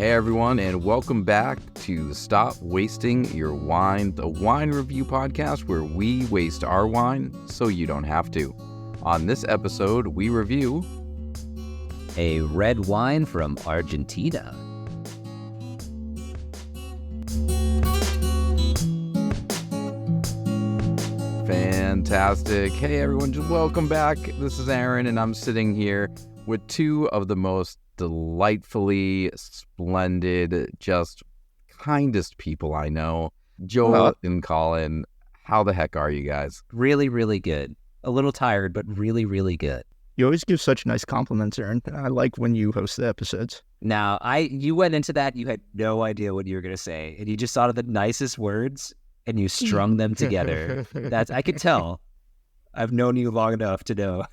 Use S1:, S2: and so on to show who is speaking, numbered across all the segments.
S1: Hey everyone, and welcome back to Stop Wasting Your Wine, the wine review podcast where we waste our wine so you don't have to. On this episode, we review
S2: a red wine from Argentina.
S1: Fantastic. Hey everyone, just welcome back. This is Aaron, and I'm sitting here with two of the most delightfully splendid, just kindest people I know, Joel and Colin. How the heck are you guys?
S2: Really, really good. A little tired, but really, really good.
S3: You always give such nice compliments, Aaron. I like when you host the episodes.
S2: Now, you went into that, you had no idea what you were going to say, and you just thought of the nicest words, and you strung them together. I could tell. I've known you long enough to know.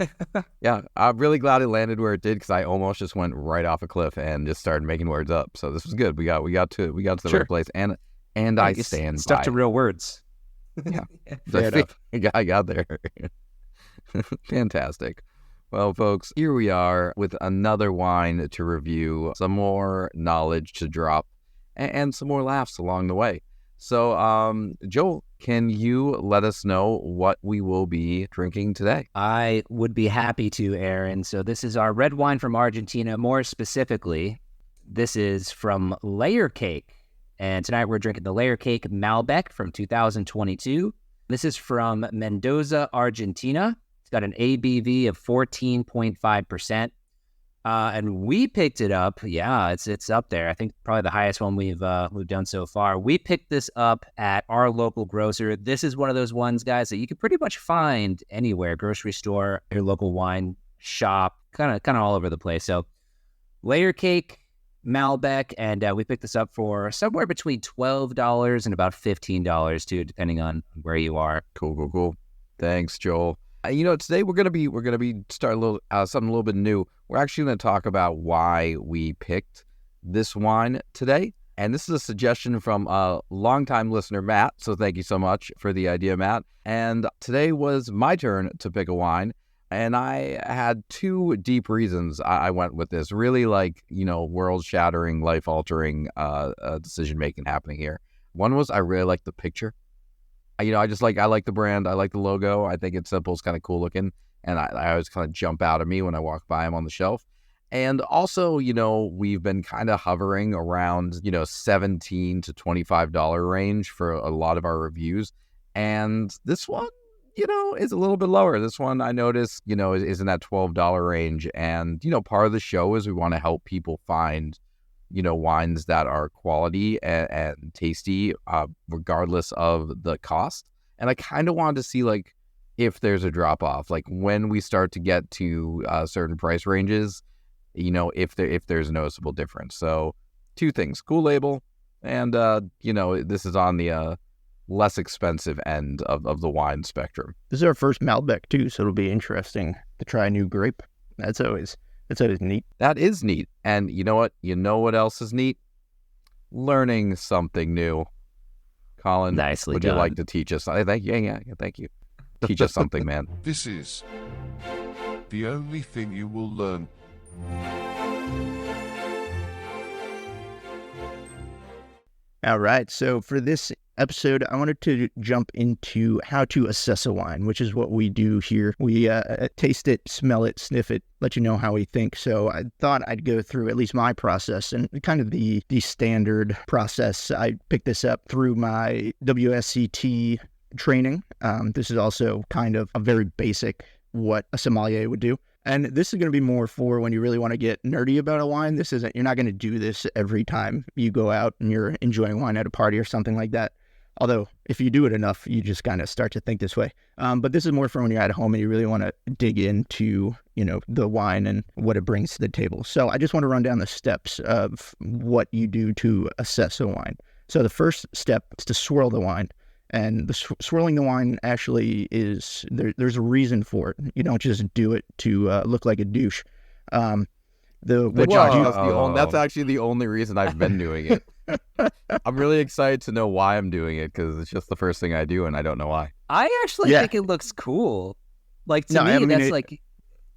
S1: Yeah, I'm really glad it landed where it did, because I almost just went right off a cliff and just started making words up. So this was good. We got to the right place, and I stand
S2: stuck
S1: by
S2: to real words.
S1: Yeah, I got there. Fantastic. Well, folks, here we are with another wine to review, some more knowledge to drop, and some more laughs along the way. So, Joel, can you let us know what we will be drinking today?
S2: I would be happy to, Aaron. So this is our red wine from Argentina. More specifically, this is from Layer Cake. And tonight we're drinking the Layer Cake Malbec from 2022. This is from Mendoza, Argentina. It's got an ABV of 14.5%. And we picked it up. Yeah, it's up there. I think probably the highest one we've done so far. We picked this up at our local grocer. This is one of those ones, guys, that you can pretty much find anywhere: grocery store, your local wine shop, kind of all over the place. So, Layer Cake Malbec, and we picked this up for somewhere between $12 and about $15 too, depending on where you are.
S1: Cool. Thanks, Joel. Today we're gonna be starting something a little bit new. We're actually gonna talk about why we picked this wine today, and this is a suggestion from a longtime listener, Matt. So thank you so much for the idea, Matt. And today was my turn to pick a wine, and I had two deep reasons I went with this. Really, world-shattering, life-altering decision making happening here. One was I really like the picture. I like the brand. I like the logo. I think it's simple. It's kind of cool looking. And I always kind of jump out at me when I walk by them on the shelf. And also, we've been kind of hovering around, $17 to $25 range for a lot of our reviews. And this one, is a little bit lower. This one I noticed, is in that $12 range. And, part of the show is we want to help people find wines that are quality and tasty, regardless of the cost. And I kind of wanted to see, if there's a drop off, when we start to get to certain price ranges, if there's a noticeable difference. So two things: cool label, and this is on the less expensive end of the wine spectrum.
S3: This is our first Malbec too, so it'll be interesting to try a new grape. That's always neat.
S1: That is neat. And you know what? You know what else is neat? Learning something new. Colin,
S2: nicely
S1: would
S2: done.
S1: You like to teach us? Thank you. Teach us something, man.
S4: This is the only thing you will learn.
S3: All right. So for this episode, I wanted to jump into how to assess a wine, which is what we do here. We taste it, smell it, sniff it, let you know how we think. So I thought I'd go through at least my process and kind of the standard process. I picked this up through my WSET training. This is also kind of a very basic what a sommelier would do. And this is going to be more for when you really want to get nerdy about a wine. You're not going to do this every time you go out and you're enjoying wine at a party or something like that. Although, if you do it enough, you just kind of start to think this way. But this is more for when you're at home and you really want to dig into, the wine and what it brings to the table. So I just want to run down the steps of what you do to assess a wine. So the first step is to swirl the wine. And the swirling the wine actually is, there's a reason for it. You don't just do it to look like a douche. That's
S1: actually the only reason I've been doing it. I'm really excited to know why I'm doing it, because it's just the first thing I do and I don't know why.
S2: I actually think it looks cool. To me,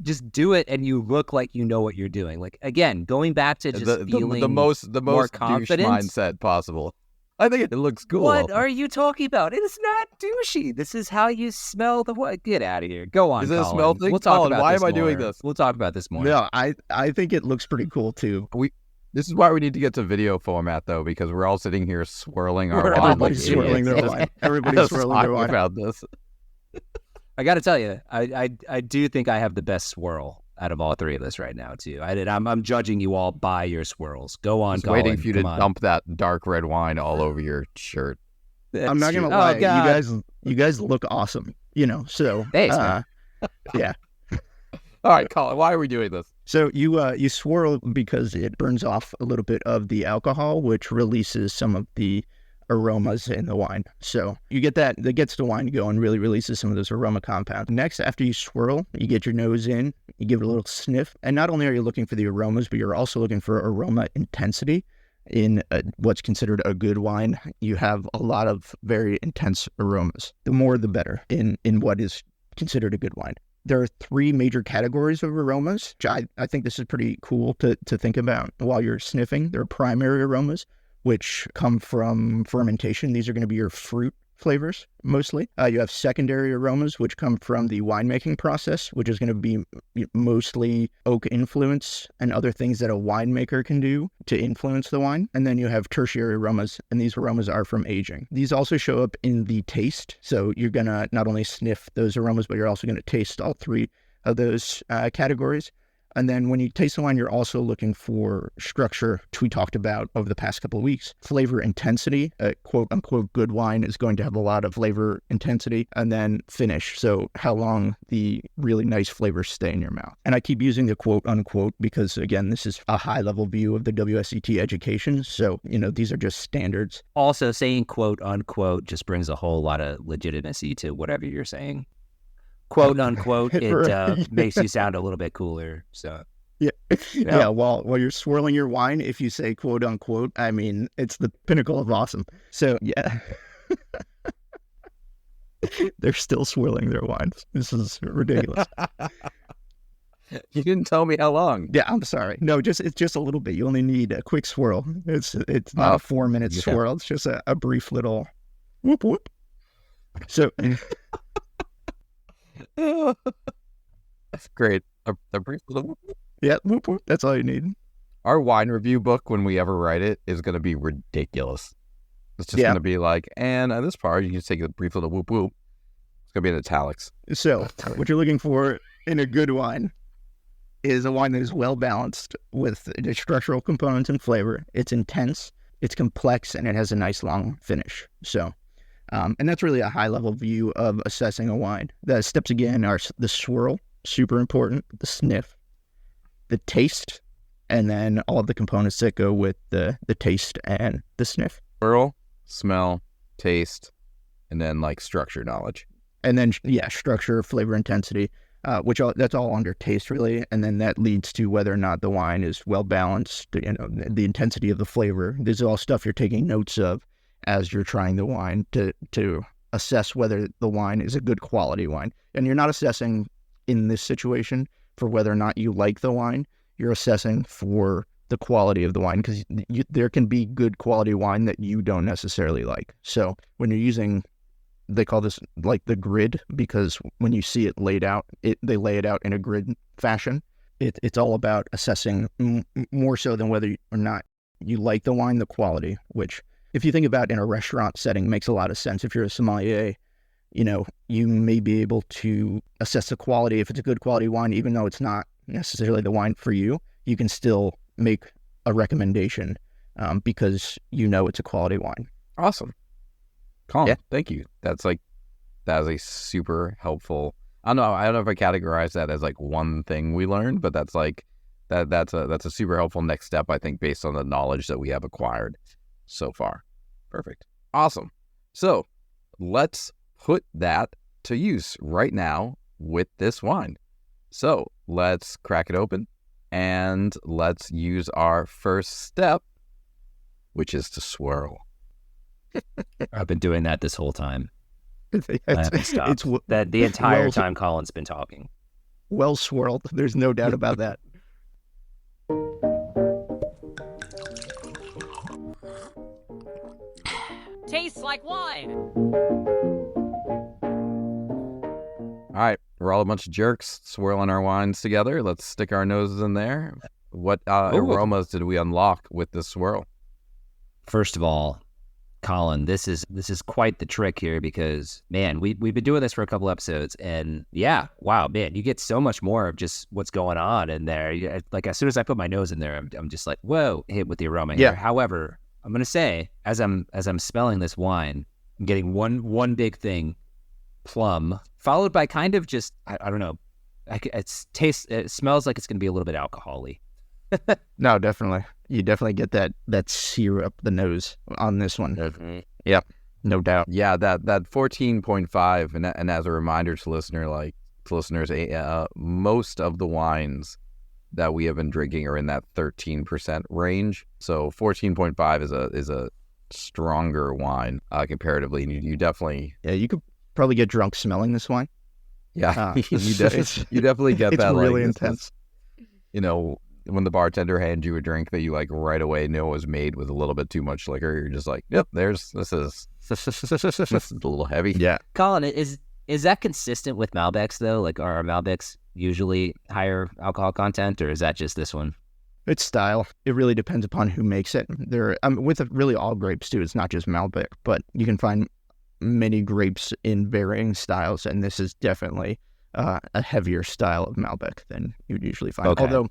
S2: just do it and you look like you know what you're doing. Like, again, going back to just feeling
S1: the most
S2: more
S1: douche
S2: confident
S1: mindset possible. I think it looks cool.
S2: What are you talking about? It is not douchey. This is how you smell the what? Get out of here. Go on,
S1: Is it a
S2: Colin.
S1: smell thing?
S2: We'll talk
S1: Colin,
S2: about
S1: why
S2: this
S1: am I doing
S2: more.
S1: this?
S2: We'll talk about this more.
S3: No, I think it looks pretty cool too.
S1: This is why we need to get to video format, though, because we're all sitting here swirling our
S2: We're
S1: wine.
S3: Everybody's
S2: idiots.
S3: swirling their wine. Everybody's swirling their wine.
S1: About this.
S2: I got to tell you, I do think I have the best swirl out of all three of us right now, too. I'm judging you all by your swirls. Go on,
S1: Just
S2: Colin.
S1: waiting for you to
S2: Come on.
S1: dump that dark red wine all over your shirt.
S3: I'm not gonna
S2: true.
S3: lie,
S2: Oh, God.
S3: you guys look awesome. So
S2: Thanks, man.
S3: yeah.
S1: All right, Colin, why are we doing this?
S3: So you swirl because it burns off a little bit of the alcohol, which releases some of the aromas in the wine. So you get that gets the wine going, really releases some of those aroma compounds. Next, after you swirl, you get your nose in, you give it a little sniff, and not only are you looking for the aromas, but you're also looking for aroma intensity. In what's considered a good wine, you have a lot of very intense aromas. The more, the better in what is considered a good wine. There are three major categories of aromas, which I think this is pretty cool to think about while you're sniffing. There are primary aromas, which come from fermentation. These are going to be your fruit flavors, mostly. You have secondary aromas, which come from the winemaking process, which is going to be mostly oak influence and other things that a winemaker can do to influence the wine. And then you have tertiary aromas, and these aromas are from aging. These also show up in the taste. So you're going to not only sniff those aromas, but you're also going to taste all three of those categories. And then when you taste the wine, you're also looking for structure, which we talked about over the past couple of weeks. Flavor intensity, quote unquote good wine is going to have a lot of flavor intensity. And then finish, so how long the really nice flavors stay in your mouth. And I keep using the quote unquote because, again, this is a high level view of the WSET education. So, these are just standards.
S2: Also, saying quote unquote just brings a whole lot of legitimacy to whatever you're saying. Quote unquote, it makes you sound a little bit cooler. So
S3: yeah. While you're swirling your wine, if you say quote unquote, I mean it's the pinnacle of awesome. So yeah, they're still swirling their wines. This is ridiculous.
S1: You didn't tell me how long.
S3: Yeah, I'm sorry. No, it's just a little bit. You only need a quick swirl. It's not a 4-minute swirl. It's just a brief little whoop whoop. So.
S1: That's great. A brief little.
S3: Yeah, whoop, whoop. That's all you need.
S1: Our wine review book, when we ever write it, is going to be ridiculous. It's just going to be like, and on this part, you can just take a brief little whoop whoop. It's going to be in italics.
S3: So, what you're looking for in a good wine is a wine that is well balanced with the structural components and flavor. It's intense, it's complex, and it has a nice long finish. So. And that's really a high-level view of assessing a wine. The steps, again, are the swirl, super important, the sniff, the taste, and then all of the components that go with the taste and the sniff.
S1: Swirl, smell, taste, and then structure knowledge.
S3: And then, structure, flavor, intensity, that's all under taste, really. And then that leads to whether or not the wine is well-balanced, the intensity of the flavor. This is all stuff you're taking notes of as you're trying the wine to assess whether the wine is a good quality wine. And you're not assessing in this situation for whether or not you like the wine. You're assessing for the quality of the wine because there can be good quality wine that you don't necessarily like. So when you're using, they call this the grid because when you see it laid out, they lay it out in a grid fashion. It's all about assessing more so than whether or not you like the wine, the quality, which if you think about in a restaurant setting, makes a lot of sense. If you're a sommelier, you may be able to assess the quality. If it's a good quality wine, even though it's not necessarily the wine for you, you can still make a recommendation because it's a quality wine.
S1: Awesome. Colin,
S3: Yeah.
S1: Thank you. That is a super helpful. I don't know if I categorize that as one thing we learned, but that's that's a super helpful next step, I think, based on the knowledge that we have acquired so far. Perfect. Awesome. So let's put that to use right now with this wine. So let's crack it open and let's use our first step, which is to swirl.
S2: I've been doing that this whole time.
S3: It's
S2: I haven't stopped. The entire time Colin's been talking.
S3: well swirled. There's no doubt about that.
S5: Tastes like wine.
S1: All right, we're all a bunch of jerks swirling our wines together. Let's stick our noses in there. What aromas did we unlock with this swirl?
S2: First of all, Colin, this is quite the trick here because, man, we've been doing this for a couple episodes, and yeah, wow, man, you get so much more of just what's going on in there. Like as soon as I put my nose in there, I'm just like, whoa, hit with the aroma here. However, I'm gonna say as I'm smelling this wine, I'm getting one big thing, plum, followed by kind of just I don't know, it smells like it's gonna be a little bit alcohol-y.
S3: No, definitely. You definitely get that syrup the nose on this one.
S1: Mm-hmm.
S3: Yep, no doubt.
S1: Yeah, that 14.5, and as a reminder to listeners, most of the wines that we have been drinking are in that 13% range. So 14.5 is a stronger wine comparatively, and you definitely
S3: you could probably get drunk smelling this wine.
S1: Yeah, you definitely get
S3: it's
S1: that.
S3: Really
S1: like,
S3: intense.
S1: When the bartender hands you a drink that you like right away know was made with a little bit too much liquor, you're just like, yep, this is a little heavy.
S3: Yeah.
S2: Colin, is that consistent with Malbecs though? Like, are Malbecs usually higher alcohol content, or is that just this one?
S3: It's style. It really depends upon who makes it. With really all grapes too. It's not just Malbec, but you can find many grapes in varying styles, and this is definitely a heavier style of Malbec than you'd usually find.
S2: Okay.
S3: Although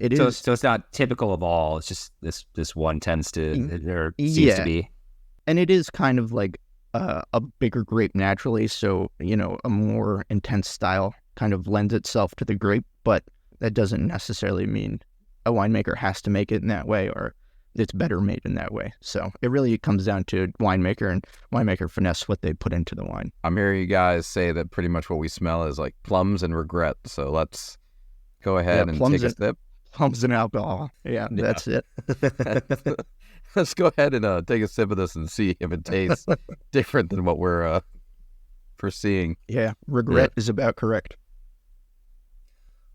S3: it is,
S2: so it's not typical of all. It's just this one tends to or seems to be,
S3: and it is kind of like a bigger grape naturally. So a more intense style kind of lends itself to the grape, but that doesn't necessarily mean a winemaker has to make it in that way or it's better made in that way. So it really comes down to winemaker and winemaker finesse what they put into the wine.
S1: I'm hearing you guys say that pretty much what we smell is like plums and regret. So let's go ahead and take a sip.
S3: Plums and alcohol. Yeah, that's it.
S1: Let's go ahead and take a sip of this and see if it tastes different than what we're foreseeing.
S3: Yeah, regret is about correct.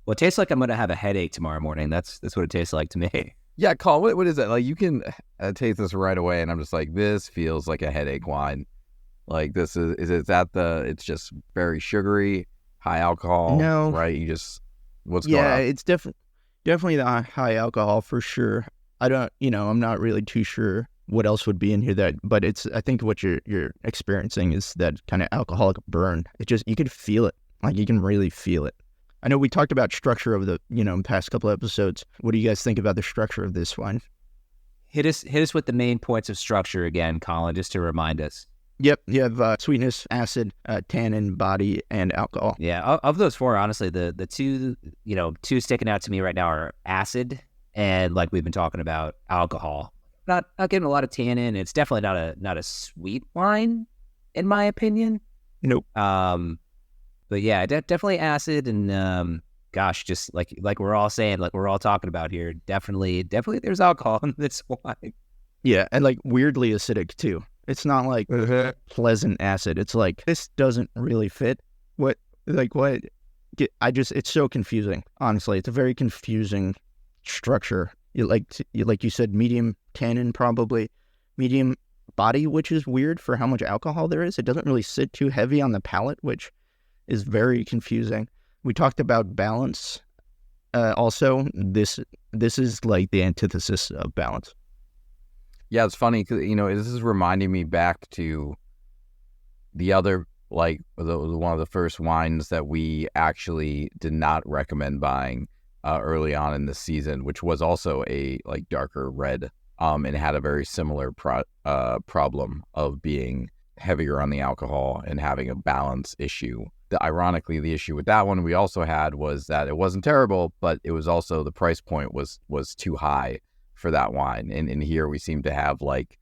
S2: Well, it tastes like I'm going to have a headache tomorrow morning. That's what it tastes like to me.
S1: Yeah, Colin, what is that? Like, you can taste this right away, and I'm just like, this feels like a headache wine. Like, this is it that it's just very sugary, high alcohol?
S3: No.
S1: Right? What's going on?
S3: Yeah, it's definitely the high alcohol for sure. I'm not really too sure what else would be in here but I think what you're experiencing is that kind of alcoholic burn. You can feel it. Like, you can really feel it. I know we talked about structure of the, past couple episodes. What do you guys think about the structure of this wine?
S2: Hit us with the main points of structure again, Colin, just to remind us.
S3: Yep, you have sweetness, acid, tannin, body, and alcohol.
S2: Yeah, of those four, honestly, the two sticking out to me right now are acid and, like we've been talking about, alcohol. Not getting a lot of tannin. It's definitely not a sweet wine, in my opinion.
S3: Nope.
S2: But yeah, definitely acid and gosh, just like we're all saying, like we're all talking about here, definitely there's alcohol in this wine.
S3: Yeah, and like weirdly acidic too. It's not like pleasant acid. It's like, this doesn't really fit. It's so confusing, honestly. It's a very confusing structure. Like you said, medium tannin, probably medium body, which is weird for how much alcohol there is. It doesn't really sit too heavy on the palate, which is very confusing. We talked about balance. Also, this is like the antithesis of balance.
S1: Yeah, it's funny because this is reminding me back to the other, like one of the first wines that we actually did not recommend buying early on in the season, which was also a like darker red, and had a very similar problem of being heavier on the alcohol and having a balance issue. Ironically, the issue with that one we also had was that it wasn't terrible, but it was also the price point was too high for that wine. And here we seem to have like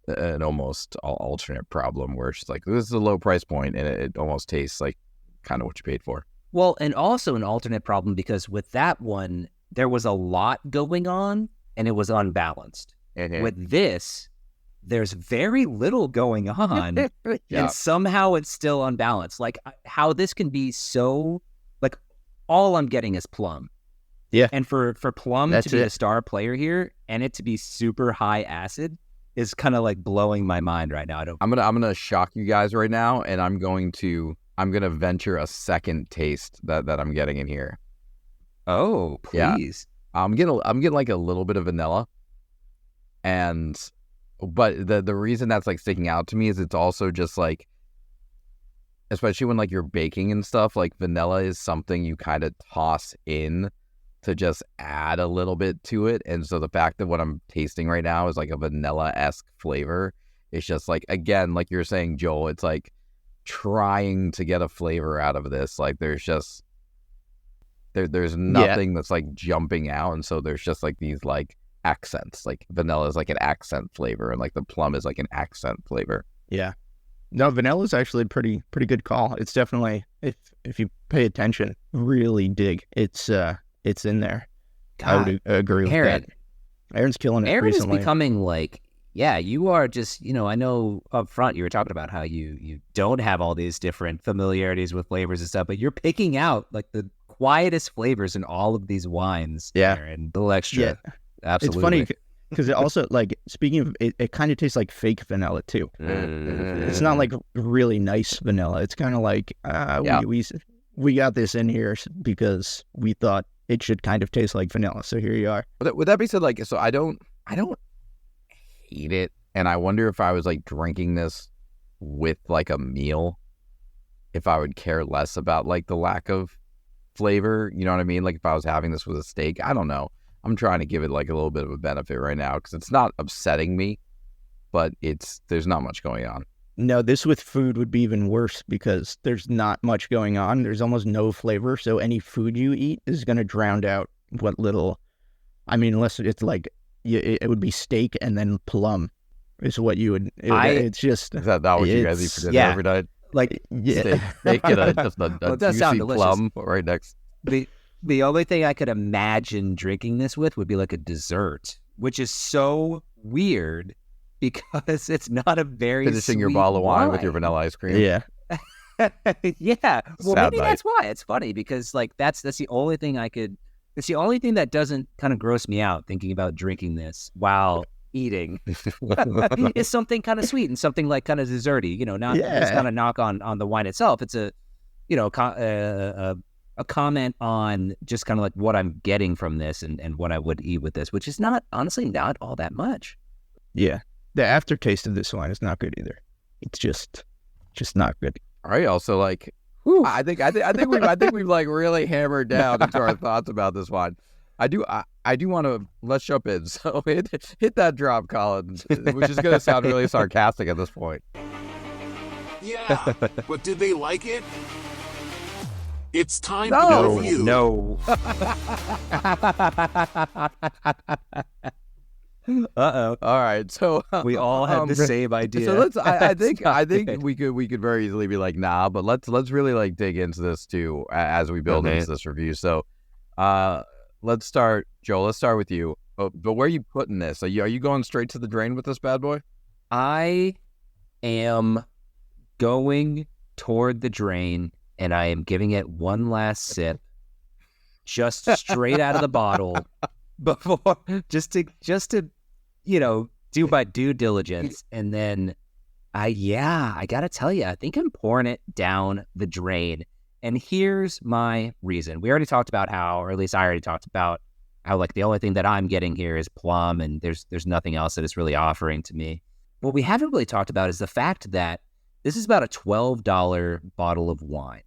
S1: an almost alternate problem where it's just like, this is a low price point and it almost tastes like kind of what you paid for.
S2: Well, and also an alternate problem because with that one, there was a lot going on and it was unbalanced.
S1: Mm-hmm.
S2: With this, there's very little going on and somehow it's still unbalanced. Like how this can be so, like all I'm getting is plum.
S3: Yeah.
S2: And for plum
S3: That's
S2: to be
S3: it.
S2: the star player here and it to be super high acid is kind of like blowing my mind right now.
S1: I'm gonna shock you guys right now, and I'm gonna venture a second taste that I'm getting in here.
S2: Oh, please.
S1: Yeah. I'm getting like a little bit of vanilla, but the reason that's like sticking out to me is it's also just like, especially when like you're baking and stuff, like vanilla is something you kind of toss in to just add a little bit to it. And so the fact that what I'm tasting right now is like a vanilla-esque flavor, it's just like, again, like you're saying, Joel, it's like trying to get a flavor out of this. Like there's just there's nothing that's like jumping out, and so there's just like these like accents. Like vanilla is like an accent flavor, and like the plum is like an accent flavor.
S3: Yeah. No, vanilla is actually a pretty good call. It's definitely, if you pay attention, really dig. It's in there.
S2: God,
S3: I would agree with
S2: Aaron.
S3: that. Aaron's killing it
S2: Aaron
S3: recently.
S2: is becoming like, yeah, you are just, I know up front you were talking about how you don't have all these different familiarities with flavors and stuff, but you're picking out like the quietest flavors in all of these wines.
S3: Yeah.
S2: Aaron, the little extra.
S3: Yeah.
S2: Absolutely.
S3: It's funny because it also, like, speaking of, it kind of tastes like fake vanilla too. It's not like really nice vanilla. It's kind of like, we got this in here because we thought it should kind of taste like vanilla. So here you are.
S1: With that being said, like, so I don't hate it, and I wonder if I was like drinking this with like a meal, if I would care less about like the lack of flavor. You know what I mean? Like if I was having this with a steak, I don't know. I'm trying to give it like a little bit of a benefit right now because it's not upsetting me, but there's not much going on.
S3: No, this with food would be even worse because there's not much going on. There's almost no flavor. So any food you eat is going to drown out what little, I mean, unless it's like, it would be steak and then plum is what you would, it's just.
S1: Is that what you guys eat for dinner every night?
S2: Like,
S1: Steak and just a
S2: Well, it does sound
S1: juicy
S2: delicious.
S1: plum right next.
S2: The only thing I could imagine drinking this with would be like a dessert, which is so weird because it's not a very
S1: Finishing your
S2: sweet
S1: bottle of wine with your vanilla ice cream.
S3: Yeah.
S2: Yeah. Well,
S1: Sad
S2: maybe
S1: night.
S2: that's why. It's funny because like that's the only thing it's the only thing that doesn't kind of gross me out thinking about drinking this while eating is something kind of sweet and something like kind of desserty, not just kind of knock on the wine itself. It's a comment on just kind of like what I'm getting from this and what I would eat with this, which is honestly not all that much.
S3: Yeah. The aftertaste of this wine is not good either. It's just not good.
S1: All right. Also, like, I think we've like really hammered down into our thoughts about this wine. I do want to, let's jump in. So hit that drop, Colin, which is going to sound really sarcastic at this point.
S4: Yeah, but did they like it? It's time to
S2: No,
S4: review.
S2: no. Uh-oh.
S1: All right. So
S2: We all had the same idea.
S1: So let's. I
S2: That's
S1: think
S2: not
S1: we could very easily be like, nah, but let's really like dig into this too as we build into this review. So, let's start, Joel. Let's start with you. But where are you putting this? Are you going straight to the drain with this bad boy?
S2: I am going toward the drain and I am giving it one last sip, just straight out of the bottle, before just to do my due diligence, and then I gotta tell you, I think I'm pouring it down the drain, and here's my reason. We already talked about how, or at least I already talked about how, like the only thing that I'm getting here is plum, and there's nothing else that it's really offering to me. What we haven't really talked about is the fact that this is about a $12 bottle of wine.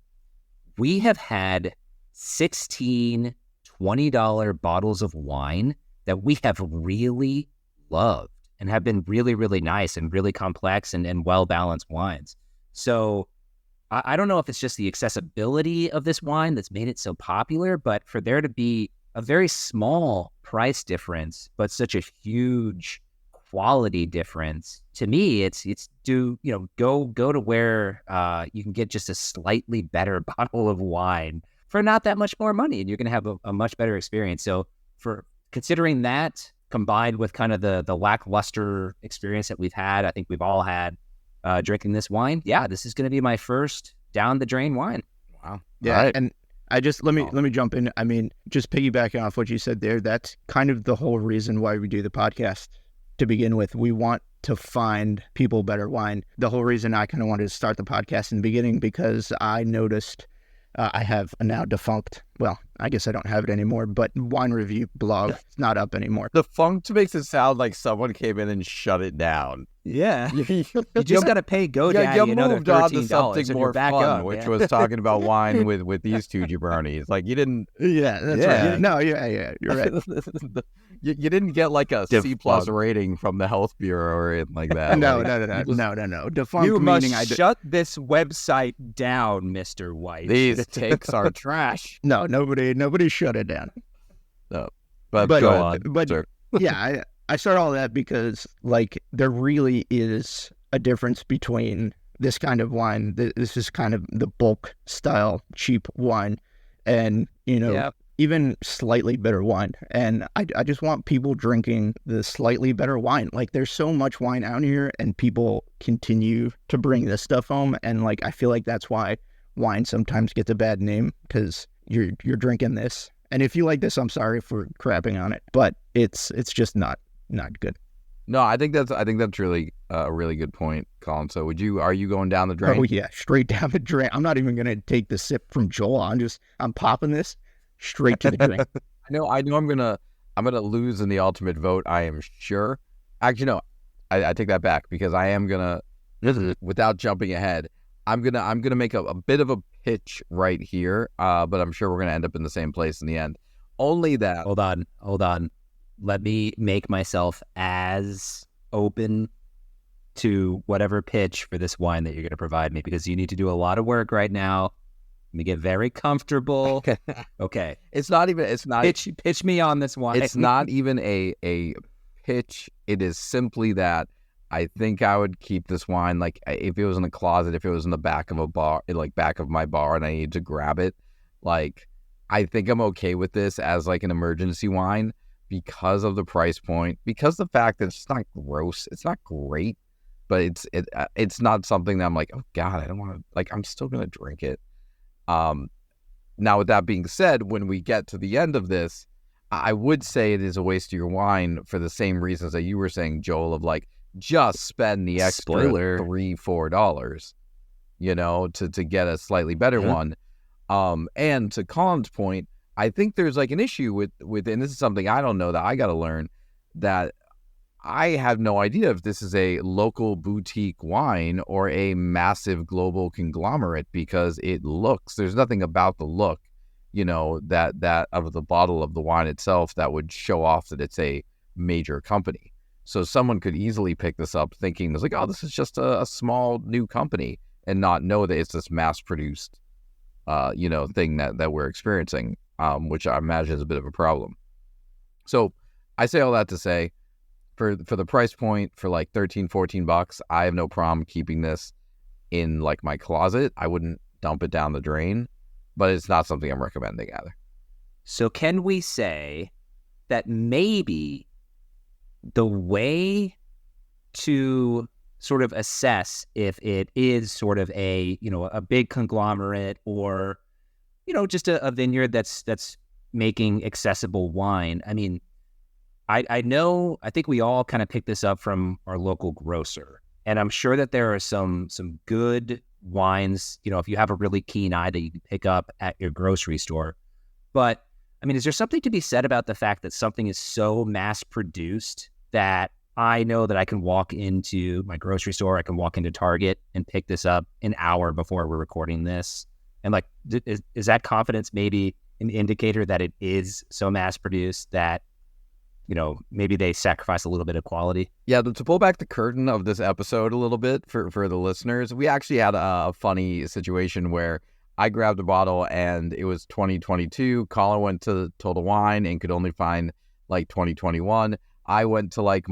S2: We have had 16 $20 bottles of wine that we have really loved and have been really, really nice and really complex and well-balanced wines. So I don't know if it's just the accessibility of this wine that's made it so popular, but for there to be a very small price difference, but such a huge quality difference, to me, it's go to where you can get just a slightly better bottle of wine for not that much more money, and you're going to have a much better experience. So for considering that, combined with kind of the lackluster experience that we've had, I think we've all had drinking this wine, this is going to be my first down the drain wine.
S1: Wow.
S3: Yeah,
S1: Right.
S3: and Let me jump in. I mean, just piggybacking off what you said there, that's kind of the whole reason why we do the podcast to begin with. We want to find people better wine. The whole reason I kind of wanted to start the podcast in the beginning, because I noticed I have a now defunct, well, I guess I don't have it anymore, but wine review blog. It's not up anymore.
S1: Defunct makes it sound like someone came in and shut it down.
S2: Yeah.
S1: You
S2: just got to pay GoDaddy another
S1: moved on to
S2: $13
S1: something
S2: and
S1: more
S2: you're back
S1: fun,
S2: up,
S1: which
S2: man.
S1: was talking about wine with these two jabronis. Like, you didn't...
S3: Yeah, that's
S1: Yeah.
S3: right. No, yeah, you're right.
S1: you didn't get like a C+
S2: Defunct.
S1: rating from the Health Bureau or anything like that.
S3: No. Defunct
S2: You must
S3: meaning
S2: shut this website down, Mr. White.
S1: These takes are trash.
S3: No, nobody shut it down.
S1: No, but
S3: But-
S1: go on.
S3: but-
S1: sir.
S3: Yeah, I start all that because, like, there really is a difference between this kind of wine. This is kind of the bulk style, cheap wine, and,
S2: Yeah.
S3: even slightly better wine. And I just want people drinking the slightly better wine. Like, there's so much wine out here, and people continue to bring this stuff home. And, like, I feel like that's why wine sometimes gets a bad name, because you're drinking this. And if you like this, I'm sorry for crapping on it, but it's just not good.
S1: No, I think that's really a really good point, Colin. So are you going down the drain?
S3: Oh yeah, straight down the drain. I'm not even gonna take the sip from Joel. I'm popping this straight to the drain.
S1: I know I'm gonna lose in the ultimate vote, I am sure. Actually, no, I take that back, because I am gonna, without jumping ahead, I'm gonna make a bit of a pitch right here, but I'm sure we're gonna end up in the same place in the end. Only that.
S2: Hold on. Let me make myself as open to whatever pitch for this wine that you're going to provide me, because you need to do a lot of work right now. Let me get very comfortable. Okay.
S1: It's not
S2: Pitch me on this wine.
S1: It's not even a pitch. It is simply that I think I would keep this wine, like, if it was in the closet, if it was in the back of a bar, like back of my bar, and I need to grab it, like, I think I'm okay with this as like an emergency wine, because of the price point, because the fact that it's not gross, it's not great, but it's not something that I'm like, oh God, I don't want to, like, I'm still gonna drink it. Now, with that being said, when we get to the end of this, I would say it is a waste of your wine for the same reasons that you were saying, Joel, of like, just spend the extra
S2: Spoiler.
S1: $3-4, to get a slightly better one. And to Colin's point, I think there's like an issue with, and this is something I don't know that I got to learn, that I have no idea if this is a local boutique wine or a massive global conglomerate, because there's nothing about the look, that of the bottle of the wine itself that would show off that it's a major company. So someone could easily pick this up thinking it's like, oh, this is just a small new company, and not know that it's this mass produced, thing that we're experiencing. Which I imagine is a bit of a problem. So I say all that to say, for the price point, for like $13-14, I have no problem keeping this in like my closet. I wouldn't dump it down the drain, but it's not something I'm recommending either.
S2: So can we say that maybe the way to sort of assess if it is sort of a big conglomerate, or just a vineyard that's making accessible wine? I mean, I think we all kind of pick this up from our local grocer, and I'm sure that there are some good wines, if you have a really keen eye, that you can pick up at your grocery store. But I mean, is there something to be said about the fact that something is so mass produced that I know that I can walk into my grocery store, I can walk into Target and pick this up an hour before we're recording this? And like, is that confidence maybe an indicator that it is so mass produced that, maybe they sacrifice a little bit of quality?
S1: Yeah, to pull back the curtain of this episode a little bit for the listeners, we actually had a funny situation where I grabbed a bottle and it was 2022. Colin went to Total Wine and could only find like 2021. I went to like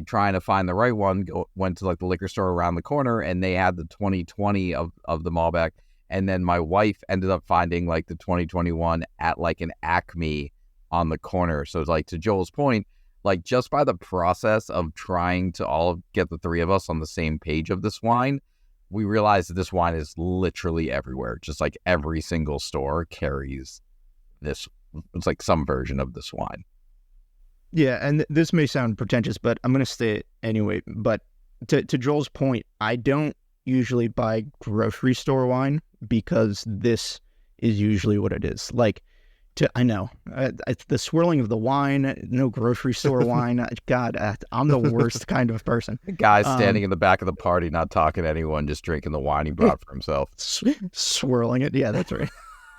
S1: trying to find the right one, went to like the liquor store around the corner, and they had the 2020 of the Malbec. And then my wife ended up finding like the 2021 at like an Acme on the corner. So it's like, to Joel's point, like, just by the process of trying to all get the three of us on the same page of this wine, we realized that this wine is literally everywhere. Just like every single store carries this. It's like some version of this wine.
S3: Yeah, and this may sound pretentious, but I'm going to say it anyway. But to Joel's point, I don't usually buy grocery store wine because this is usually what it is. Like, I know, it's the swirling of the wine, no grocery store wine. God, I'm the worst kind of person.
S1: The guy standing in the back of the party, not talking to anyone, just drinking the wine he brought for himself.
S3: Swirling it. Yeah, that's right.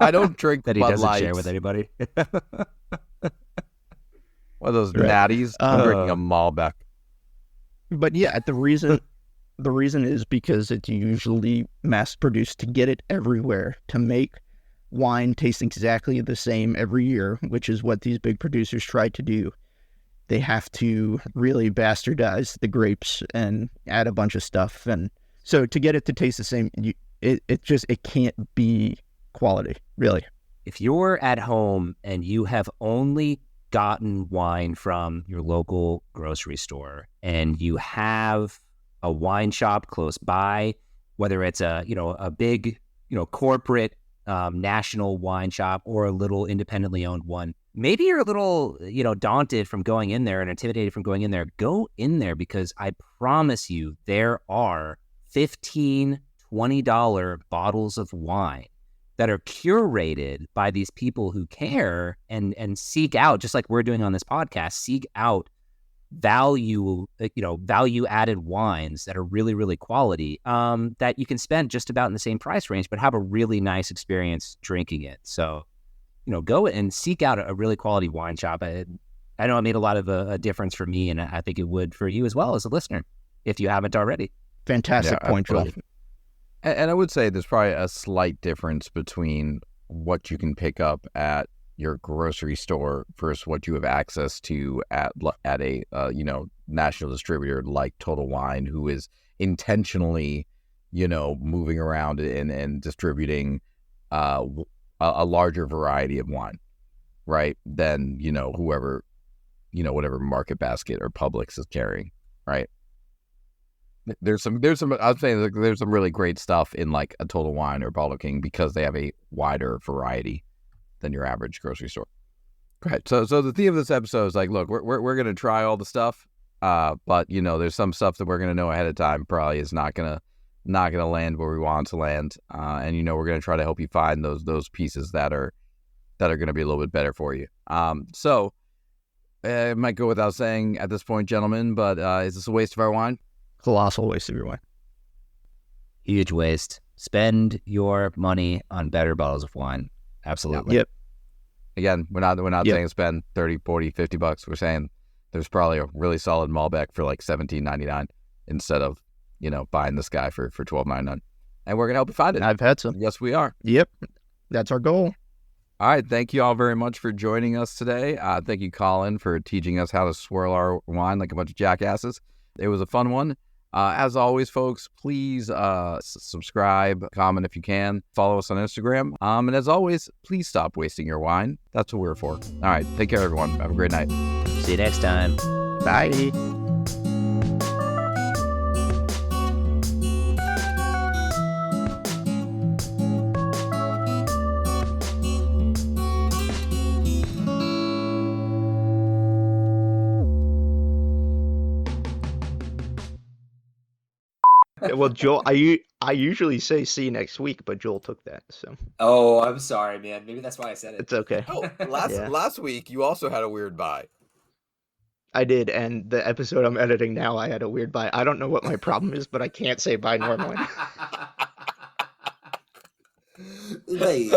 S1: I don't drink
S2: that he
S1: Bud
S2: doesn't
S1: Lights.
S2: share with anybody.
S1: One of those
S3: Right.
S1: natties. I'm drinking a Malbec.
S3: But yeah, the reason is because it's usually mass produced to get it everywhere, to make wine taste exactly the same every year, which is what these big producers try to do. They have to really bastardize the grapes and add a bunch of stuff, and so to get it to taste the same, it can't be quality, really.
S2: If you're at home and you have only gotten wine from your local grocery store and you have a wine shop close by, whether it's a big corporate national wine shop or a little independently owned one, maybe you're a little daunted from going in there and intimidated from going in there. Go in there, because I promise you there are $15-$20 bottles of wine that are curated by these people who care and seek out, just like we're doing on this podcast, seek out value added wines that are really, really quality, that you can spend just about in the same price range, but have a really nice experience drinking it. So, go and seek out a really quality wine shop. I know it made a lot of a difference for me, and I think it would for you as well as a listener, if you haven't already.
S3: Fantastic point, Joel.
S1: And I would say there's probably a slight difference between what you can pick up at your grocery store versus what you have access to at a national distributor like Total Wine, who is intentionally moving around and distributing a larger variety of wine, right, than whoever whatever Market Basket or Publix is carrying, right? There's some I'd say there's some really great stuff in like a Total Wine or Bottle King because they have a wider variety than your average grocery store. Right. So the theme of this episode is like, look, we're gonna try all the stuff, but there's some stuff that we're gonna know ahead of time probably is not gonna land where we want it to land, and we're gonna try to help you find those pieces that are gonna be a little bit better for you. So it might go without saying at this point, gentlemen, but is this a waste of our wine?
S3: Colossal waste of your wine.
S2: Huge waste. Spend your money on better bottles of wine. Absolutely.
S3: Yep.
S1: Again, we're not saying spend 30, 40, 50 bucks. We're saying there's probably a really solid Malbec for like $17.99 instead of, buying this guy for $12.99. And we're going to help you find it.
S3: I've had some.
S1: Yes, we are.
S3: Yep. That's our goal.
S1: All right. Thank you all very much for joining us today. Thank you, Colin, for teaching us how to swirl our wine like a bunch of jackasses. It was a fun one. As always, folks, please subscribe, comment if you can, follow us on Instagram. And as always, please stop wasting your wine. That's what we're for. All right. Take care, everyone. Have a great night.
S2: See you next time.
S3: Bye. Well, Joel, I usually say see you next week, but Joel took that, so
S2: Oh, I'm sorry, man. Maybe that's why I said it.
S3: it's okay.
S1: Oh,
S3: Yeah.
S1: last week you also had a weird buy.
S3: I did, and the episode I'm editing now, I had a weird bye. I don't know what my problem is, but I can't say bye normally.
S2: Wait.